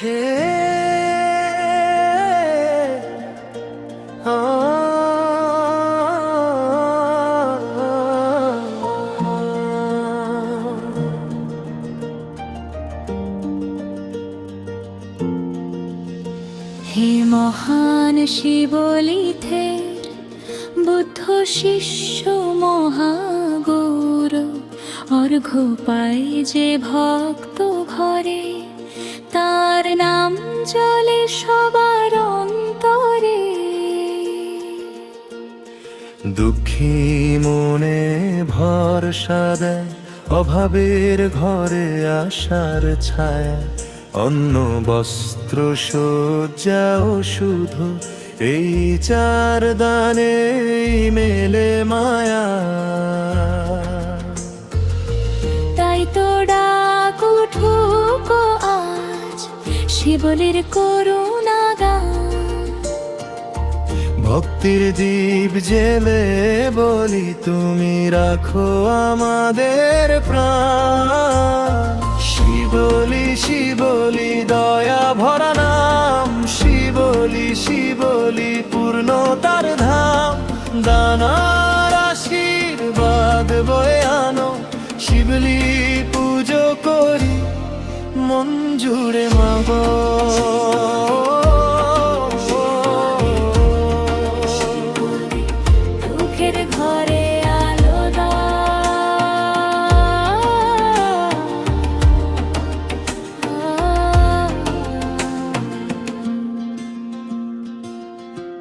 হে আ হে মহান শিবলিথের বুদ্ধ শিষ্য মহাগৌর, অর্ঘ্য পাই যে ভক্ত ঘরে, তার নাম চলে সবার অন্তরে। দুঃখী মনে ভরসা দেয়, অভাবের ঘরে আশার ছায়া, অন্ন বস্ত্র শয্যা ও শুধু এই চার দানে মেলে মায়া। তাই তো ডাক উঠুক আজ শিবলির করুণা গান, ভক্তির দীপ জেলে বলি তুমি রাখো আমাদের প্রাণ। শিবলি শিবলি দয়া ভরা নাম, শিবলি শিবলি পূর্ণতার ধাম। দানার আশীর্বাদ বয়ে আনো, শিবলি পুজো করি মন জুড়ে মা গো।